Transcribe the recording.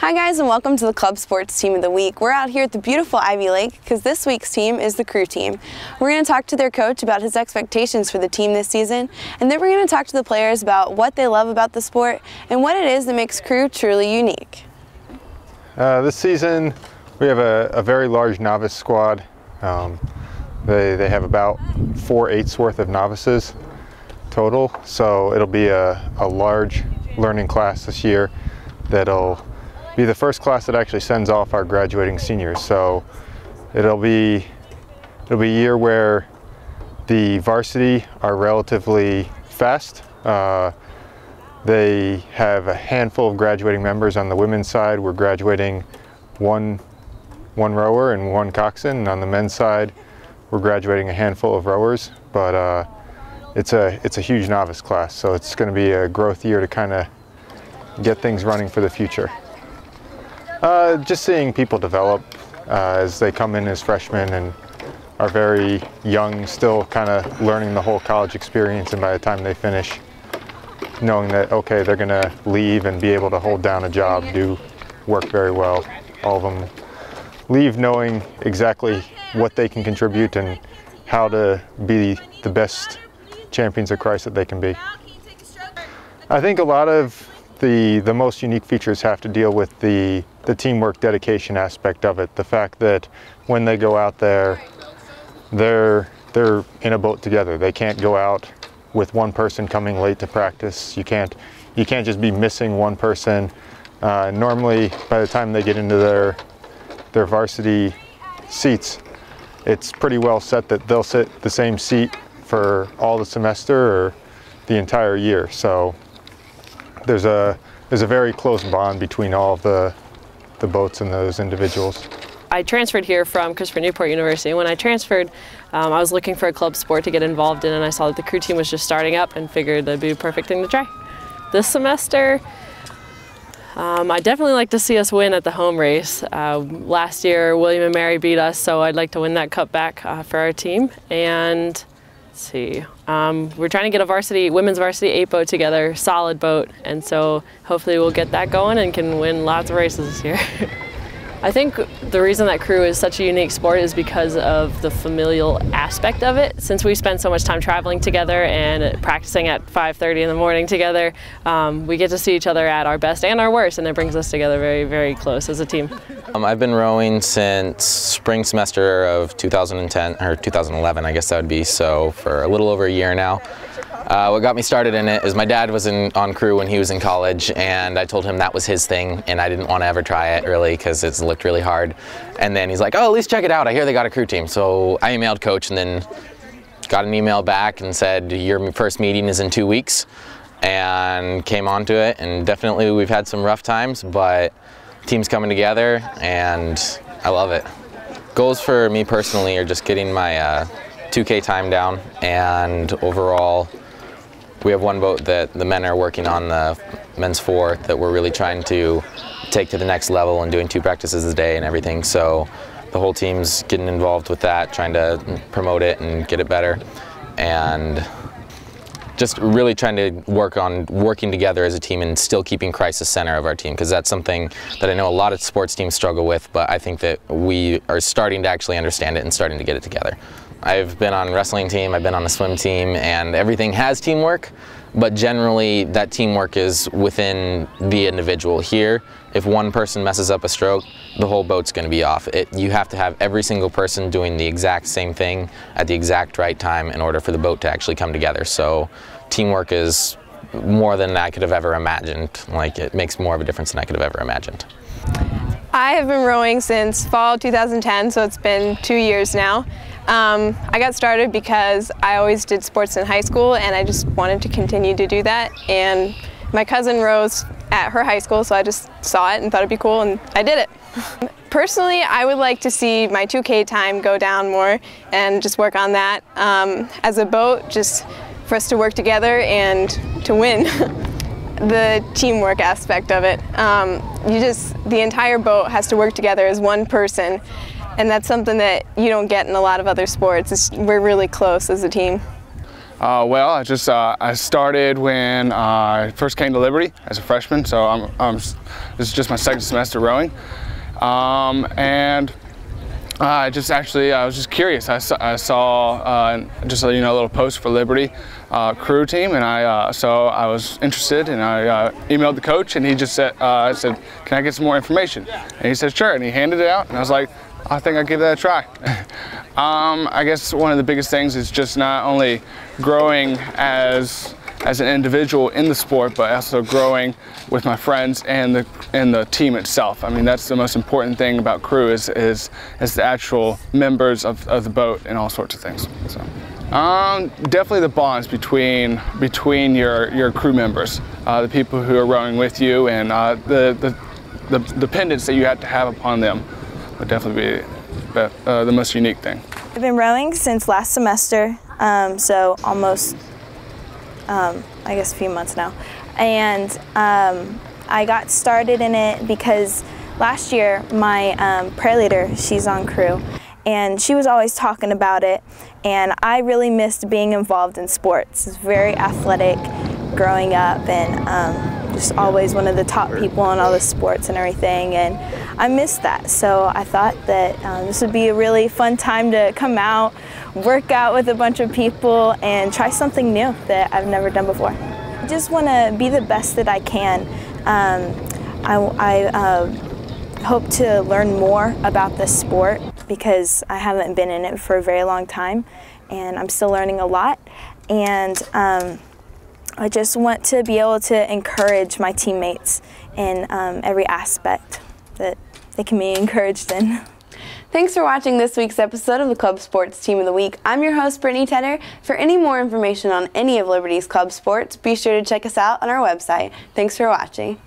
Hi guys, and welcome to the Club Sports Team of the Week. We're out here at the beautiful Ivy Lake because this week's team is the crew team. We're going to talk to their coach about his expectations for the team this season, and then we're going to talk to the players about what they love about the sport and what it is that makes crew truly unique. This season we have a very large novice squad. They have about 4/8 worth of novices total, so it'll be a large learning class this year that'll be the first class that actually sends off our graduating seniors. So it'll be a year where the varsity are relatively fast. They have a handful of graduating members on the women's side. We're graduating one rower and one coxswain, and on the men's side we're graduating a handful of rowers, but it's a huge novice class, so it's going to be a growth year to kind of get things running for the future. Just seeing people develop as they come in as freshmen and are very young, still kind of learning the whole college experience, and by the time they finish, knowing that, okay, they're going to leave and be able to hold down a job, do work very well. All of them leave knowing exactly what they can contribute and how to be the best champions of Christ that they can be. I think a lot of the most unique features have to deal with the teamwork, dedication aspect of it. The fact that when they go out there, they're in a boat together. They can't go out with one person coming late to practice. You can't just be missing one person. Normally, by the time they get into their varsity seats, it's pretty well set that they'll sit the same seat for all the semester or the entire year. So there's a very close bond between all of the boats and those individuals. I transferred here from Christopher Newport University. When I transferred, I was looking for a club sport to get involved in, and I saw that the crew team was just starting up and figured it'd be a perfect thing to try. This semester, I definitely like to see us win at the home race. Last year, William and Mary beat us, so I'd like to win that cup back for our team. And let's see, we're trying to get a women's varsity 8 boat together, solid boat, and so hopefully we'll get that going and can win lots of races this year. I think the reason that crew is such a unique sport is because of the familial aspect of it. Since we spend so much time traveling together and practicing at 5:30 in the morning together, we get to see each other at our best and our worst, and it brings us together very, very close as a team. I've been rowing since spring semester of 2010, or 2011, I guess that would be, so for a little over a year now. What got me started in it is my dad was on crew when he was in college, and I told him that was his thing, and I didn't want to ever try it really because it looked really hard. And then he's like, oh, at least check it out. I hear they got a crew team. So I emailed coach and then got an email back and said, your first meeting is in 2 weeks, and came on to it. And definitely we've had some rough times, but team's coming together and I love it. Goals for me personally are just getting my 2K time down, and overall we have one boat that the men are working on, the men's 4, that we're really trying to take to the next level and doing 2 practices a day and everything. So the whole team's getting involved with that, trying to promote it and get it better, and just really trying to work on working together as a team and still keeping Christ the center of our team, because that's something that I know a lot of sports teams struggle with, but I think that we are starting to actually understand it and starting to get it together. I've been on a wrestling team, I've been on a swim team, and everything has teamwork, but generally that teamwork is within the individual. Here, if one person messes up a stroke, the whole boat's going to be off. You have to have every single person doing the exact same thing at the exact right time in order for the boat to actually come together. So teamwork is more than I could have ever imagined. Like, it makes more of a difference than I could have ever imagined. I have been rowing since fall 2010, so it's been 2 years now. I got started because I always did sports in high school, and I just wanted to continue to do that. And my cousin rows at her high school, so I just saw it and thought it'd be cool, and I did it. Personally, I would like to see my 2K time go down more and just work on that. As a boat, just for us to work together and to win. The teamwork aspect of it. The entire boat has to work together as one person. And that's something that you don't get in a lot of other sports. We're really close as a team. Well, I started when I first came to Liberty as a freshman, so this is just my second semester rowing, and I was just curious. I saw just a little post for Liberty crew team, and so I was interested, and I emailed the coach, and he just said, I said, "Can I get some more information?" And he said, "Sure," and he handed it out, and I was like, I think I'll give that a try. I guess one of the biggest things is just not only growing as an individual in the sport, but also growing with my friends and the team itself. I mean, that's the most important thing about crew is the actual members of the boat and all sorts of things. So, definitely the bonds between your crew members, the people who are rowing with you, and the dependence that you have to have upon them would definitely be the most unique thing. I've been rowing since last semester, so almost, I guess a few months now. And I got started in it because last year my prayer leader, she's on crew, and she was always talking about it, and I really missed being involved in sports. It's very athletic growing up, and just always one of the top people in all the sports and everything, and I missed that. So I thought that this would be a really fun time to come out, work out with a bunch of people, and try something new that I've never done before. I just want to be the best that I can. I hope to learn more about this sport because I haven't been in it for a very long time, and I'm still learning a lot. And I just want to be able to encourage my teammates in every aspect that they can be encouraged in. Thanks for watching this week's episode of the Club Sports Team of the Week. I'm your host, Brittany Tedder. For any more information on any of Liberty's club sports, be sure to check us out on our website. Thanks for watching.